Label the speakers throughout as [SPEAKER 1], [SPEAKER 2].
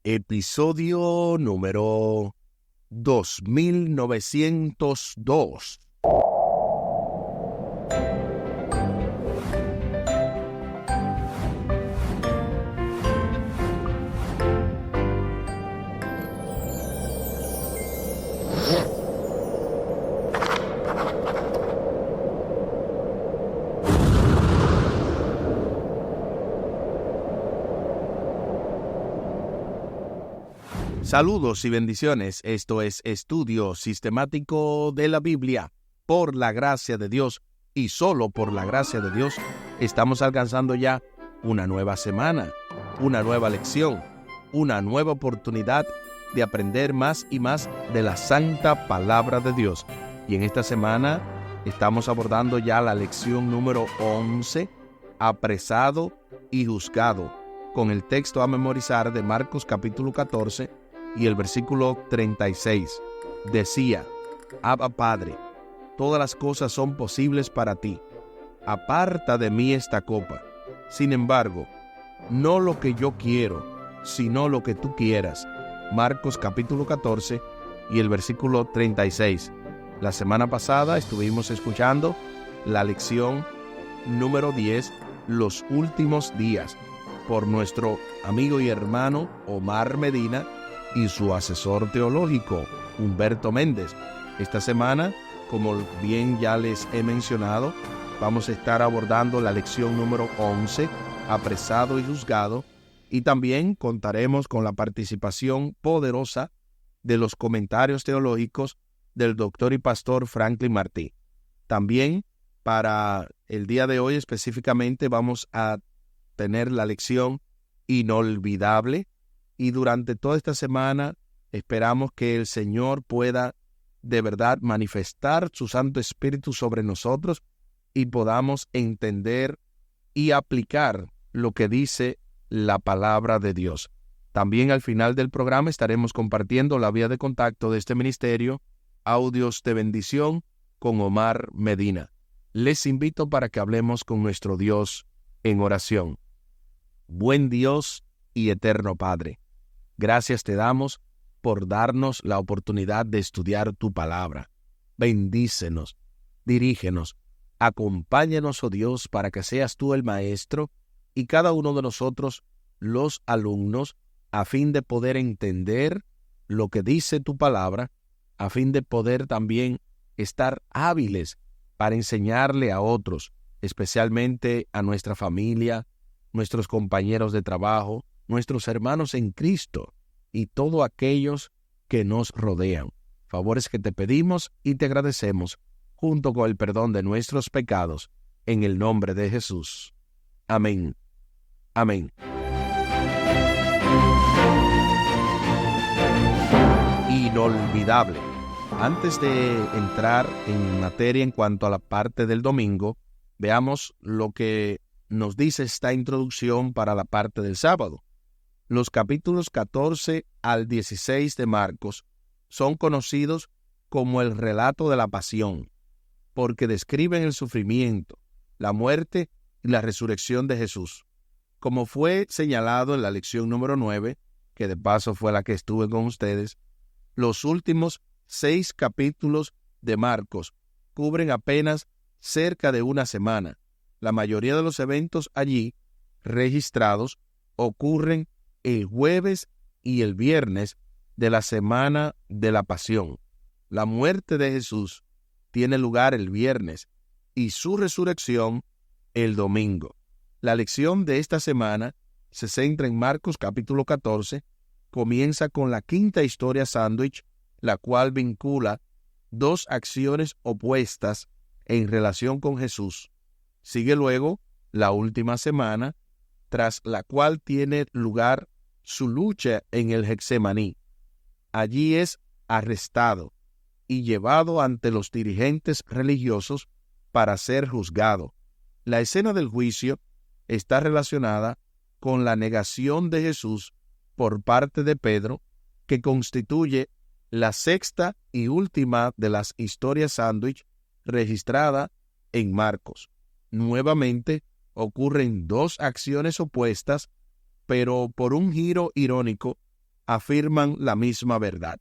[SPEAKER 1] Episodio número 2902. Saludos y bendiciones. Esto es Estudio Sistemático de la Biblia. Por la gracia de Dios y solo por la gracia de Dios, estamos alcanzando ya una nueva semana, una nueva lección, una nueva oportunidad de aprender más y más de la santa palabra de Dios. Y en esta semana estamos abordando ya la lección número 11, apresado y juzgado, con el texto a memorizar de Marcos capítulo 14, y el versículo 36, decía: Abba Padre, todas las cosas son posibles para ti. Aparta de mí esta copa. Sin embargo, no lo que yo quiero, sino lo que tú quieras. Marcos capítulo 14 y el versículo 36. La semana pasada estuvimos escuchando la lección número 10, los últimos días, por nuestro amigo y hermano Omar Medina y su asesor teológico, Humberto Méndez. Esta semana, como bien ya les he mencionado, vamos a estar abordando la lección número 11, apresado y juzgado, y también contaremos con la participación poderosa de los comentarios teológicos del doctor y pastor Franklin Martí. También para el día de hoy específicamente vamos a tener la lección inolvidable. Y durante toda esta semana esperamos que el Señor pueda de verdad manifestar su Santo Espíritu sobre nosotros y podamos entender y aplicar lo que dice la palabra de Dios. También al final del programa estaremos compartiendo la vía de contacto de este ministerio, Audios de Bendición, con Omar Medina. Les invito para que hablemos con nuestro Dios en oración. Buen Dios y eterno Padre, gracias te damos por darnos la oportunidad de estudiar tu palabra. Bendícenos, dirígenos, acompáñanos, oh Dios, para que seas tú el maestro y cada uno de nosotros los alumnos, a fin de poder entender lo que dice tu palabra, a fin de poder también estar hábiles para enseñarle a otros, especialmente a nuestra familia, nuestros compañeros de trabajo, nuestros hermanos en Cristo y todos aquellos que nos rodean. Favores que te pedimos y te agradecemos, junto con el perdón de nuestros pecados, en el nombre de Jesús. Amén. Amén. Inolvidable. Antes de entrar en materia en cuanto a la parte del domingo, veamos lo que nos dice esta introducción para la parte del sábado. Los capítulos 14 al 16 de Marcos son conocidos como el relato de la pasión, porque describen el sufrimiento, la muerte y la resurrección de Jesús. Como fue señalado en la lección número 9, que de paso fue la que estuve con ustedes, los últimos 6 capítulos de Marcos cubren apenas cerca de una semana. La mayoría de los eventos allí registrados ocurren el jueves y el viernes de la semana de la Pasión. La muerte de Jesús tiene lugar el viernes y su resurrección el domingo. La lección de esta semana se centra en Marcos capítulo 14, comienza con la quinta historia sándwich, la cual vincula dos acciones opuestas en relación con Jesús. Sigue luego la última semana, tras la cual tiene lugar su lucha en el Getsemaní. Allí es arrestado y llevado ante los dirigentes religiosos para ser juzgado. La escena del juicio está relacionada con la negación de Jesús por parte de Pedro, que constituye la sexta y última de las historias sándwich registrada en Marcos. Nuevamente ocurren dos acciones opuestas, pero por un giro irónico afirman la misma verdad.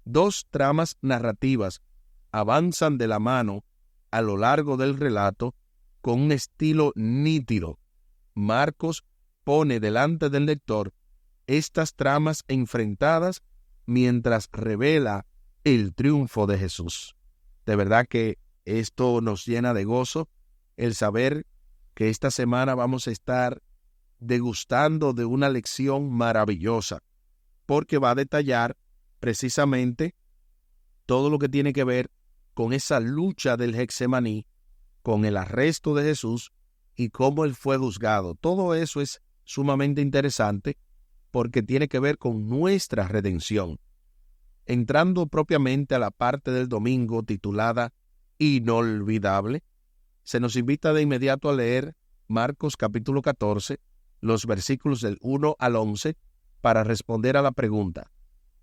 [SPEAKER 1] Dos tramas narrativas avanzan de la mano a lo largo del relato con un estilo nítido. Marcos pone delante del lector estas tramas enfrentadas mientras revela el triunfo de Jesús. De verdad que esto nos llena de gozo, el saber que esta semana vamos a estar degustando de una lección maravillosa, porque va a detallar precisamente todo lo que tiene que ver con esa lucha del Getsemaní, con el arresto de Jesús y cómo él fue juzgado. Todo eso es sumamente interesante porque tiene que ver con nuestra redención. Entrando propiamente a la parte del domingo titulada Inolvidable, se nos invita de inmediato a leer Marcos capítulo 14, los versículos del 1 al 11, para responder a la pregunta: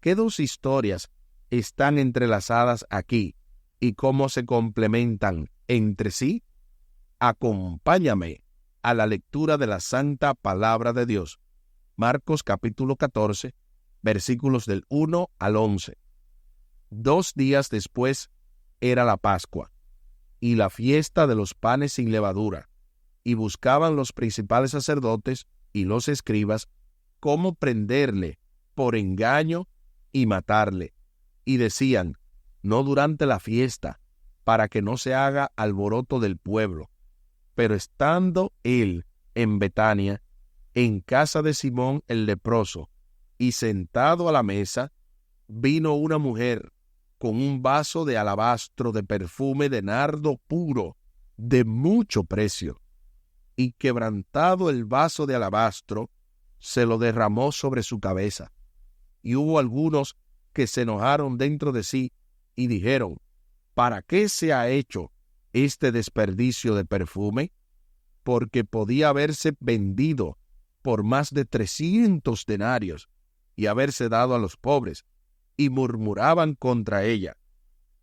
[SPEAKER 1] ¿qué dos historias están entrelazadas aquí y cómo se complementan entre sí? Acompáñame a la lectura de la Santa Palabra de Dios. Marcos capítulo 14, versículos del 1 al 11. 2 días después era la Pascua y la fiesta de los panes sin levadura, y buscaban los principales sacerdotes y los escribas cómo prenderle por engaño y matarle. Y decían: no durante la fiesta, para que no se haga alboroto del pueblo. Pero estando él en Betania, en casa de Simón el leproso, y sentado a la mesa, vino una mujer con un vaso de alabastro de perfume de nardo puro, de mucho precio, y quebrantado el vaso de alabastro, se lo derramó sobre su cabeza. Y hubo algunos que se enojaron dentro de sí y dijeron: ¿para qué se ha hecho este desperdicio de perfume? Porque podía haberse vendido por más de 300 denarios y haberse dado a los pobres. Y murmuraban contra ella.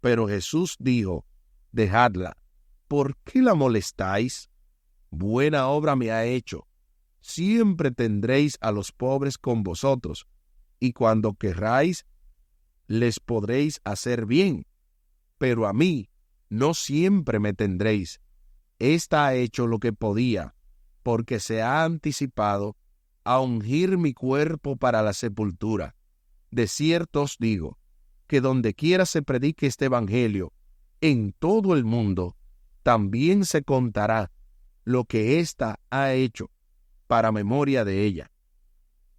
[SPEAKER 1] Pero Jesús dijo: dejadla, ¿por qué la molestáis? Buena obra me ha hecho. Siempre tendréis a los pobres con vosotros, y cuando querráis, les podréis hacer bien. Pero a mí no siempre me tendréis. Esta ha hecho lo que podía, porque se ha anticipado a ungir mi cuerpo para la sepultura. De cierto os digo, que donde quiera se predique este evangelio, en todo el mundo, también se contará lo que ésta ha hecho, para memoria de ella.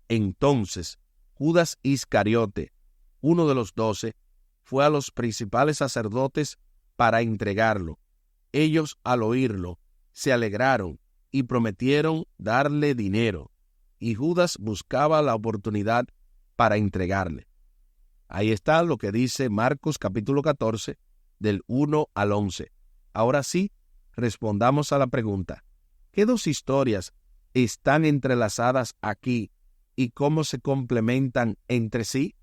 [SPEAKER 1] Entonces Judas Iscariote, uno de los 12, fue a los principales sacerdotes para entregarlo. Ellos, al oírlo, se alegraron y prometieron darle dinero, y Judas buscaba la oportunidad para entregarle. Ahí está lo que dice Marcos capítulo 14, del 1 al 11. Ahora sí, respondamos a la pregunta: ¿qué dos historias están entrelazadas aquí y cómo se complementan entre sí?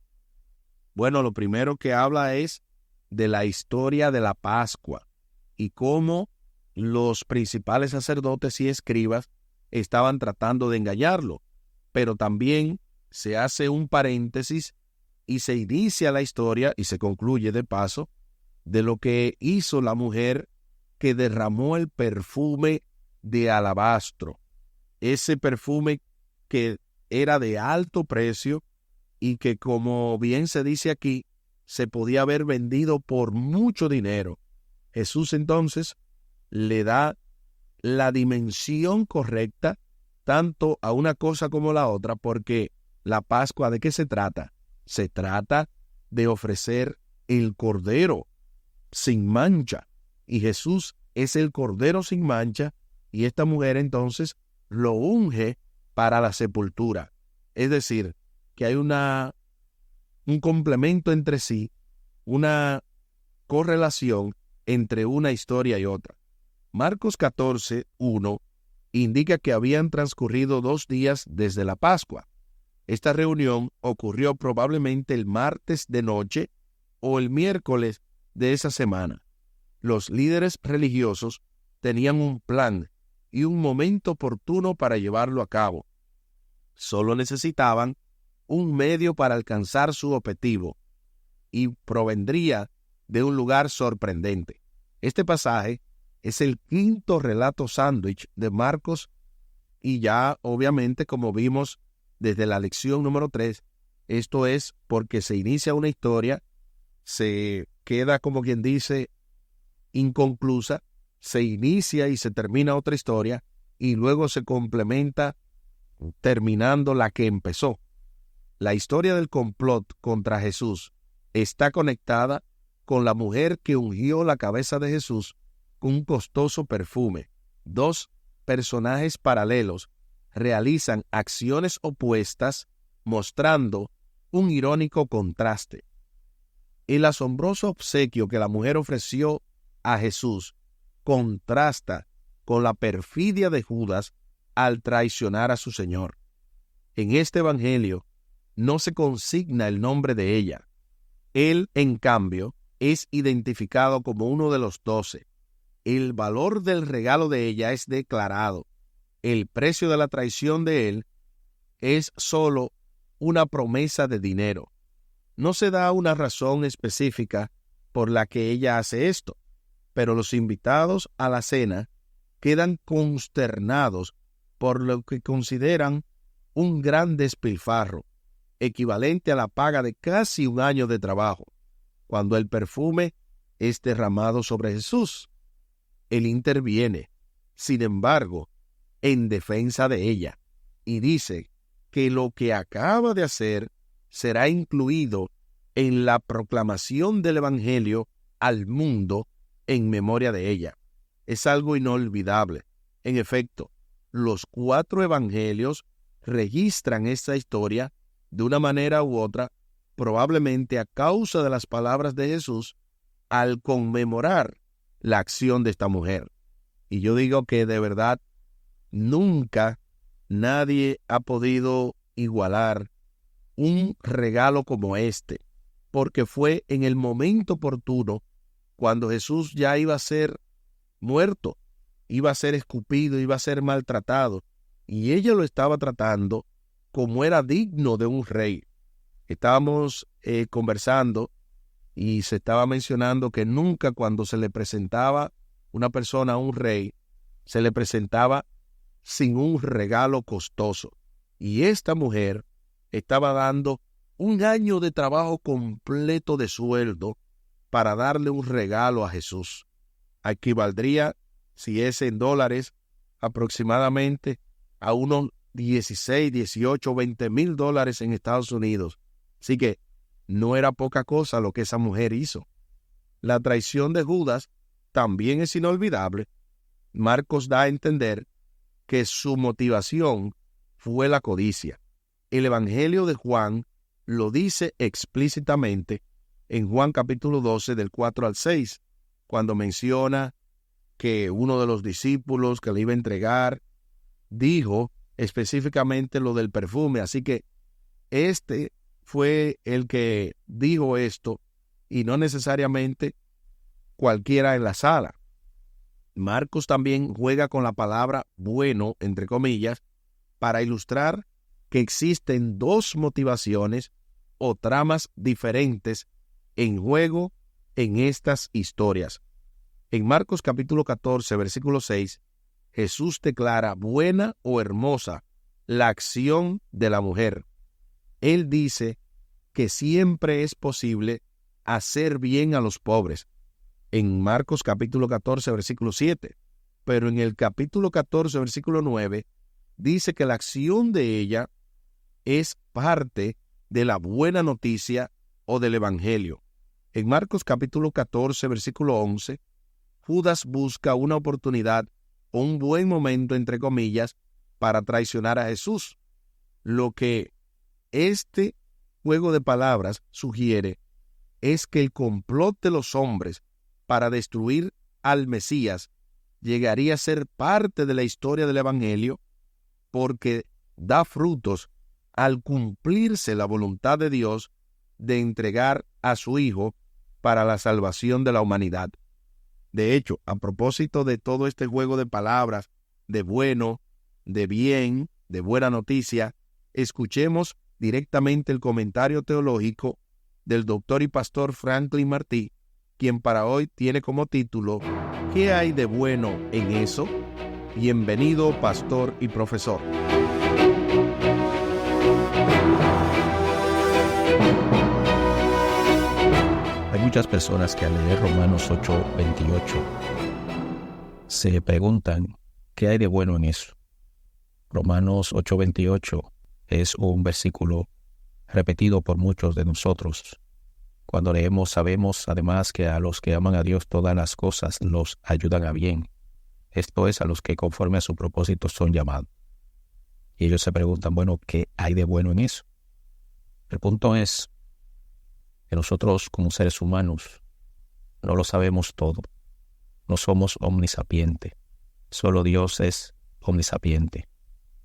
[SPEAKER 1] Bueno, lo primero que habla es de la historia de la Pascua y cómo los principales sacerdotes y escribas estaban tratando de engañarlo, pero también se hace un paréntesis y se inicia la historia y se concluye de paso de lo que hizo la mujer que derramó el perfume de alabastro, ese perfume que era de alto precio y que, como bien se dice aquí, se podía haber vendido por mucho dinero. Jesús entonces le da la dimensión correcta tanto a una cosa como a la otra, porque la Pascua, ¿de qué se trata? Se trata de ofrecer el Cordero sin mancha, y Jesús es el Cordero sin mancha, y esta mujer entonces lo unge para la sepultura. Es decir, que hay un complemento entre sí, una correlación entre una historia y otra. Marcos 14, 1 indica que habían transcurrido 2 días desde la Pascua. Esta reunión ocurrió probablemente el martes de noche o el miércoles de esa semana. Los líderes religiosos tenían un plan y un momento oportuno para llevarlo a cabo. Solo necesitaban un medio para alcanzar su objetivo y provendría de un lugar sorprendente. Este pasaje es el quinto relato sándwich de Marcos y ya obviamente, como vimos desde la lección número 3, esto es porque se inicia una historia, se queda, como quien dice, inconclusa, se inicia y se termina otra historia y luego se complementa terminando la que empezó. La historia del complot contra Jesús está conectada con la mujer que ungió la cabeza de Jesús con un costoso perfume. Dos personajes paralelos realizan acciones opuestas, mostrando un irónico contraste. El asombroso obsequio que la mujer ofreció a Jesús contrasta con la perfidia de Judas al traicionar a su Señor. En este evangelio no se consigna el nombre de ella. Él, en cambio, es identificado como uno de los 12. El valor del regalo de ella es declarado. El precio de la traición de él es solo una promesa de dinero. No se da una razón específica por la que ella hace esto, pero los invitados a la cena quedan consternados por lo que consideran un gran despilfarro, equivalente a la paga de casi un año de trabajo, cuando el perfume es derramado sobre Jesús. Él interviene, sin embargo, en defensa de ella, y dice que lo que acaba de hacer será incluido en la proclamación del Evangelio al mundo en memoria de ella. Es algo inolvidable. En efecto, los 4 evangelios registran esta historia de una manera u otra, probablemente a causa de las palabras de Jesús al conmemorar la acción de esta mujer. Y yo digo que de verdad nunca nadie ha podido igualar un regalo como este, porque fue en el momento oportuno, cuando Jesús ya iba a ser muerto, iba a ser escupido, iba a ser maltratado, y ella lo estaba tratando como era digno de un rey. Estábamos conversando y se estaba mencionando que nunca, cuando se le presentaba una persona a un rey, se le presentaba sin un regalo costoso. Y esta mujer estaba dando un año de trabajo completo de sueldo para darle un regalo a Jesús. Equivaldría, si es en dólares, aproximadamente a unos 16, 18, 20 mil dólares en Estados Unidos. Así que no era poca cosa lo que esa mujer hizo. La traición de Judas también es inolvidable. Marcos da a entender que su motivación fue la codicia. El Evangelio de Juan lo dice explícitamente en Juan capítulo 12 del 4 al 6, cuando menciona que uno de los discípulos que le iba a entregar dijo específicamente lo del perfume. Así que este fue el que dijo esto y no necesariamente cualquiera en la sala. Marcos también juega con la palabra bueno, entre comillas, para ilustrar que existen 2 motivaciones o tramas diferentes en juego en estas historias. En Marcos capítulo 14, versículo 6, Jesús declara buena o hermosa la acción de la mujer. Él dice que siempre es posible hacer bien a los pobres, en Marcos capítulo 14, versículo 7. Pero en el capítulo 14, versículo 9, dice que la acción de ella es parte de la buena noticia o del Evangelio. En Marcos capítulo 14, versículo 11, Judas busca una oportunidad o un buen momento, entre comillas, para traicionar a Jesús. Lo que este juego de palabras sugiere es que el complot de los hombres para destruir al Mesías llegaría a ser parte de la historia del Evangelio, porque da frutos al cumplirse la voluntad de Dios de entregar a su Hijo para la salvación de la humanidad. De hecho, a propósito de todo este juego de palabras, de bueno, de bien, de buena noticia, escuchemos directamente el comentario teológico del doctor y pastor Franklin Martí, quien para hoy tiene como título ¿Qué hay de bueno en eso? Bienvenido, pastor y profesor.
[SPEAKER 2] Hay muchas personas que al leer Romanos 8:28 se preguntan ¿qué hay de bueno en eso? Romanos 8:28 es un versículo repetido por muchos de nosotros. Cuando leemos sabemos además que a los que aman a Dios todas las cosas los ayudan a bien. Esto es, a los que conforme a su propósito son llamados. Y ellos se preguntan, bueno, ¿qué hay de bueno en eso? El punto es que nosotros como seres humanos no lo sabemos todo. No somos omnisapientes. Solo Dios es omnisapiente.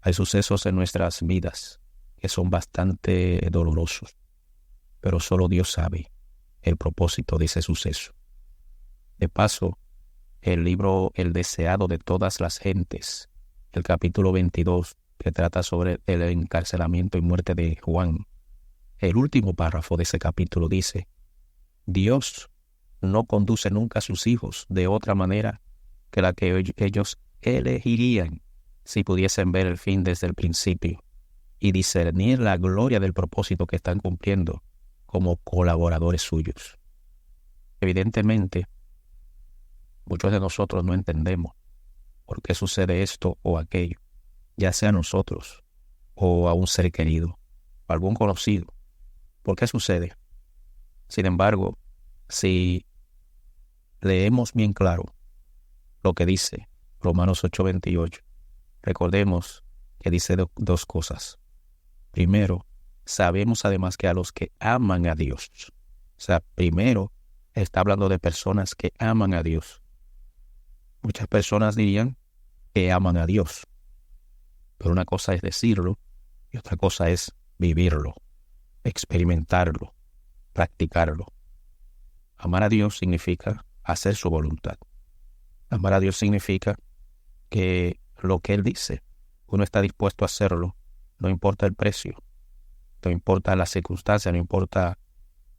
[SPEAKER 2] Hay sucesos en nuestras vidas que son bastante dolorosos, pero solo Dios sabe el propósito de ese suceso. De paso, el libro El deseado de todas las gentes, el capítulo 22, que trata sobre el encarcelamiento y muerte de Juan, el último párrafo de ese capítulo dice: Dios no conduce nunca a sus hijos de otra manera que la que ellos elegirían si pudiesen ver el fin desde el principio y discernir la gloria del propósito que están cumpliendo como colaboradores suyos. Evidentemente, muchos de nosotros no entendemos por qué sucede esto o aquello, ya sea a nosotros o a un ser querido, o algún conocido. ¿Por qué sucede? Sin embargo, si leemos bien claro lo que dice Romanos 8:28, recordemos que dice dos cosas. Primero, sabemos además que a los que aman a Dios, o sea, primero está hablando de personas que aman a Dios. Muchas personas dirían que aman a Dios, pero una cosa es decirlo y otra cosa es vivirlo, experimentarlo, practicarlo. Amar a Dios significa hacer su voluntad. Amar a Dios significa que lo que Él dice, uno está dispuesto a hacerlo, no importa el precio, no importa las circunstancias, no importa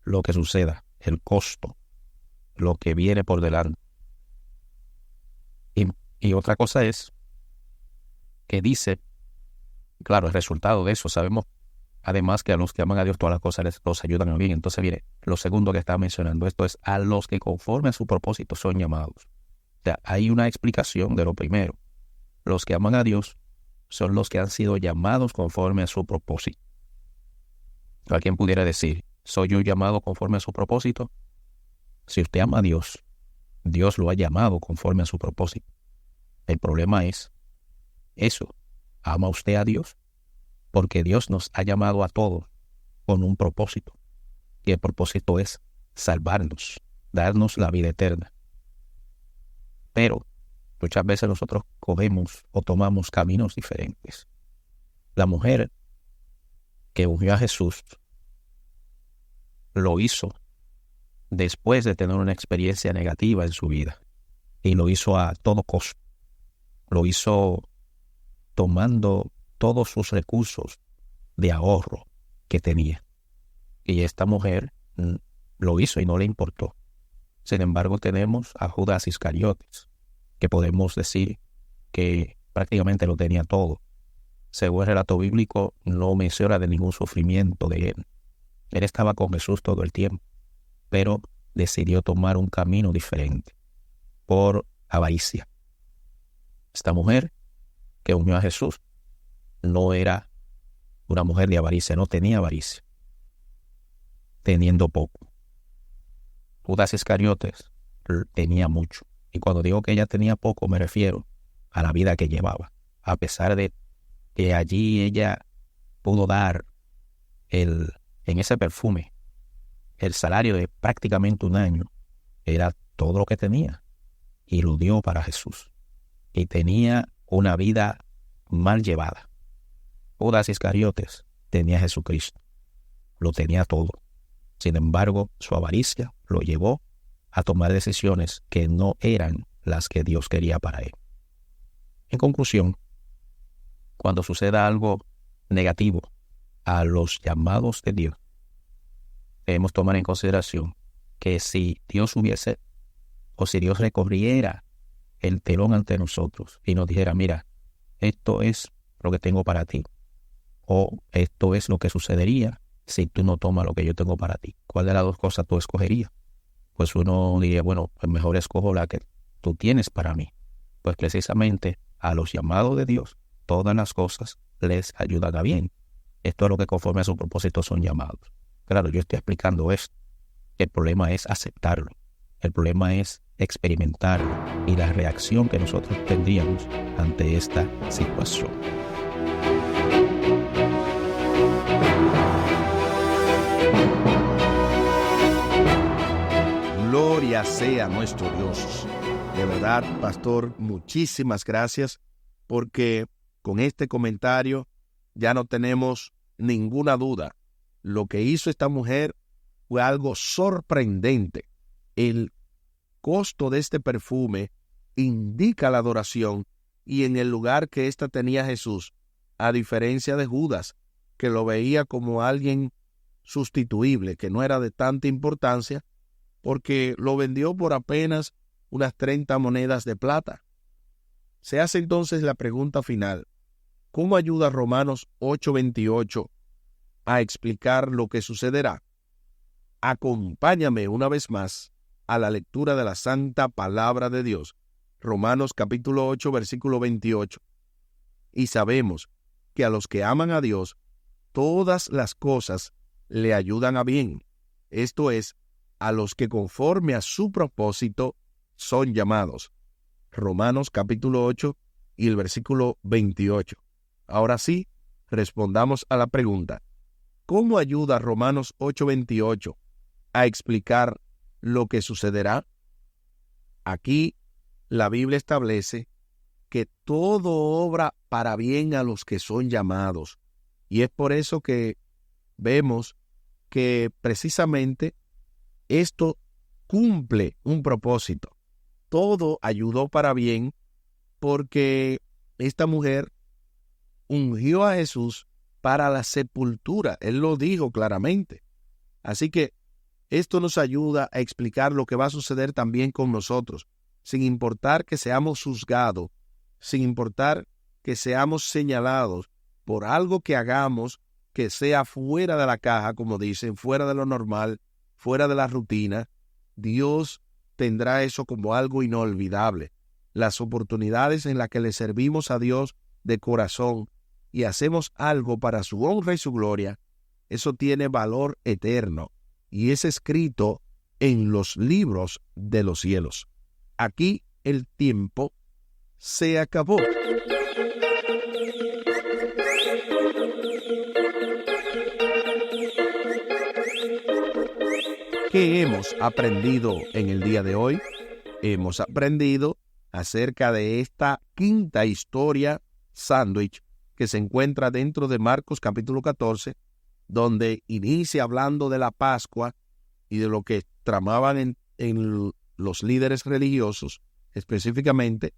[SPEAKER 2] lo que suceda, el costo, lo que viene por delante. Y otra cosa es que dice, claro, el resultado de eso, sabemos además que a los que aman a Dios todas las cosas los ayudan a bien. Entonces viene lo segundo que está mencionando, esto es a los que conforme a su propósito son llamados. O sea, hay una explicación de lo primero. Los que aman a Dios son los que han sido llamados conforme a su propósito. Alguien pudiera decir, ¿soy yo llamado conforme a su propósito? Si usted ama a Dios, Dios lo ha llamado conforme a su propósito. El problema es eso. ¿Ama usted a Dios? Porque Dios nos ha llamado a todos con un propósito. Y el propósito es salvarnos, darnos la vida eterna. Pero muchas veces nosotros cogemos o tomamos caminos diferentes. La mujer que ungió a Jesús lo hizo después de tener una experiencia negativa en su vida. Y lo hizo a todo costo. Lo hizo tomando todos sus recursos de ahorro que tenía. Y esta mujer lo hizo y no le importó. Sin embargo, tenemos a Judas Iscariotes, que podemos decir que prácticamente lo tenía todo. Según el relato bíblico, no menciona de ningún sufrimiento de él. Él estaba con Jesús todo el tiempo, pero decidió tomar un camino diferente, por avaricia. Esta mujer que unió a Jesús no era una mujer de avaricia, no tenía avaricia, teniendo poco. Judas Iscariotes tenía mucho. Y cuando digo que ella tenía poco, me refiero a la vida que llevaba. A pesar de que allí ella pudo dar en ese perfume el salario de prácticamente un año, era todo lo que tenía. Y lo dio para Jesús. Y tenía una vida mal llevada. Judas Iscariotes tenía a Jesucristo. Lo tenía todo. Sin embargo, su avaricia lo llevó a tomar decisiones que no eran las que Dios quería para él. En conclusión, cuando suceda algo negativo a los llamados de Dios, debemos tomar en consideración que si Dios hubiese, o si Dios recorriera el telón ante nosotros y nos dijera, mira, esto es lo que tengo para ti, o esto es lo que sucedería si tú no tomas lo que yo tengo para ti, ¿cuál de las dos cosas tú escogerías? Pues uno diría, bueno, pues mejor escojo la que tú tienes para mí. Pues precisamente a los llamados de Dios, todas las cosas les ayudan a bien. Esto es lo que conforme a su propósito son llamados. Claro, yo estoy explicando esto. El problema es aceptarlo. El problema es experimentarlo y la reacción que nosotros tendríamos ante esta situación.
[SPEAKER 1] Gloria sea nuestro Dios. De verdad, pastor, muchísimas gracias, porque con este comentario ya no tenemos ninguna duda. Lo que hizo esta mujer fue algo sorprendente. El costo de este perfume indica la adoración y en el lugar que ésta tenía Jesús, a diferencia de Judas, que lo veía como alguien sustituible, que no era de tanta importancia, porque lo vendió por apenas unas 30 monedas de plata. Se hace entonces la pregunta final: ¿cómo ayuda Romanos 8:28 a explicar lo que sucederá? Acompáñame una vez más a la lectura de la santa palabra de Dios. Romanos capítulo 8, versículo 28. Y sabemos que a los que aman a Dios, todas las cosas le ayudan a bien. Esto es, a los que conforme a su propósito son llamados. Romanos capítulo 8 y el versículo 28. Ahora sí, respondamos a la pregunta: ¿cómo ayuda Romanos 8:28 a explicar lo que sucederá? Aquí la Biblia establece que todo obra para bien a los que son llamados. Y es por eso que vemos que precisamente esto cumple un propósito. Todo ayudó para bien porque esta mujer ungió a Jesús para la sepultura. Él lo dijo claramente. Así que esto nos ayuda a explicar lo que va a suceder también con nosotros, sin importar que seamos juzgados, sin importar que seamos señalados por algo que hagamos que sea fuera de la caja, como dicen, fuera de lo normal, fuera de la rutina. Dios tendrá eso como algo inolvidable. Las oportunidades en las que le servimos a Dios de corazón y hacemos algo para su honra y su gloria, eso tiene valor eterno y es escrito en los libros de los cielos. Aquí el tiempo se acabó. ¿Qué hemos aprendido en el día de hoy? Hemos aprendido acerca de esta quinta historia sándwich que se encuentra dentro de Marcos capítulo 14, donde inicia hablando de la Pascua y de lo que tramaban en los líderes religiosos, específicamente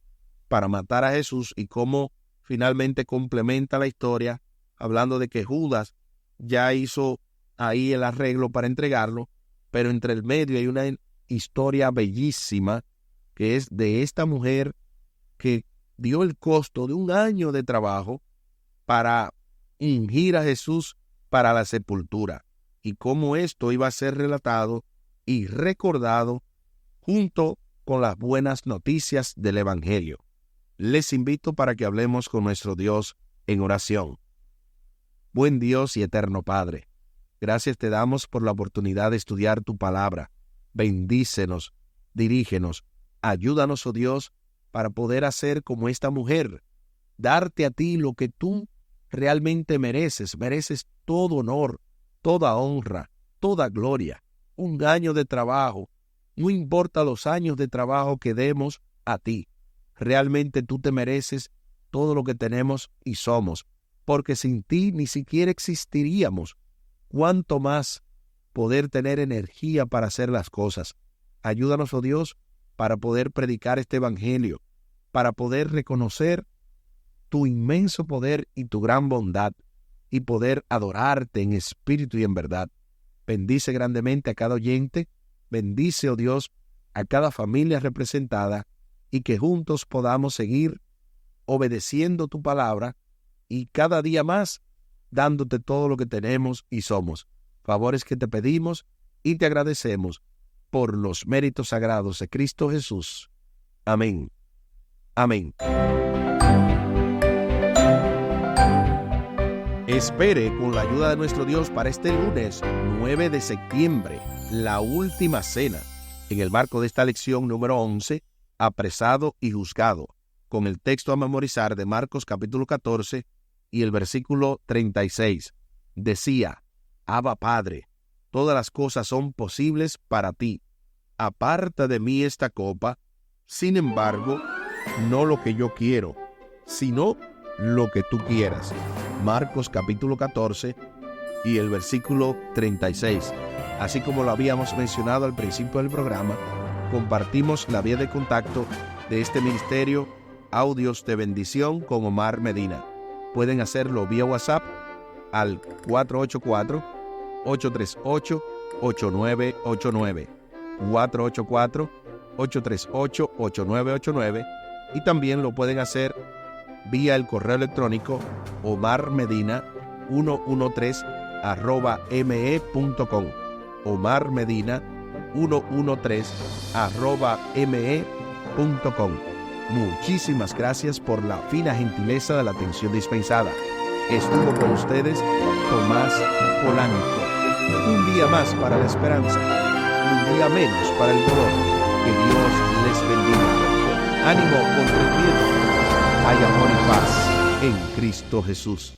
[SPEAKER 1] para matar a Jesús, y cómo finalmente complementa la historia hablando de que Judas ya hizo ahí el arreglo para entregarlo, pero entre el medio hay una historia bellísima que es de esta mujer que dio el costo de un año de trabajo para ungir a Jesús para la sepultura, y cómo esto iba a ser relatado y recordado junto con las buenas noticias del Evangelio. Les invito para que hablemos con nuestro Dios en oración. Buen Dios y eterno Padre, gracias te damos por la oportunidad de estudiar tu palabra. Bendícenos, dirígenos, ayúdanos, oh Dios, para poder hacer como esta mujer, darte a ti lo que tú realmente mereces. Mereces todo honor, toda honra, toda gloria. Un año de trabajo, no importa los años de trabajo que demos a ti. Realmente tú te mereces todo lo que tenemos y somos, porque sin ti ni siquiera existiríamos. ¿Cuánto más poder tener energía para hacer las cosas? Ayúdanos, oh Dios, para poder predicar este evangelio, para poder reconocer tu inmenso poder y tu gran bondad, y poder adorarte en espíritu y en verdad. Bendice grandemente a cada oyente, bendice, oh Dios, a cada familia representada, y que juntos podamos seguir obedeciendo tu palabra y cada día más dándote todo lo que tenemos y somos. Favores que te pedimos y te agradecemos por los méritos sagrados de Cristo Jesús. Amén. Amén. Espere con la ayuda de nuestro Dios para este lunes 9 de septiembre, la última cena, en el marco de esta lección número 11, apresado y juzgado, con el texto a memorizar de Marcos capítulo 14 y el versículo 36. Decía: Abba Padre, todas las cosas son posibles para ti. Aparta de mí esta copa, sin embargo, no lo que yo quiero, sino lo que tú quieras. Marcos capítulo 14 y el versículo 36. Así como lo habíamos mencionado al principio del programa, compartimos la vía de contacto de este ministerio, Audios de Bendición con Omar Medina. Pueden hacerlo vía WhatsApp al 484-838-8989, 484-838-8989, y también lo pueden hacer vía el correo electrónico omarmedina113@me.com, omarmedina113@me.com. Muchísimas gracias por la fina gentileza de la atención dispensada. Estuvo con ustedes Tomás Polanco. Un día más para la esperanza, un día menos para el dolor. Que Dios les bendiga. Ánimo contra el miedo. Hay amor y paz en Cristo Jesús.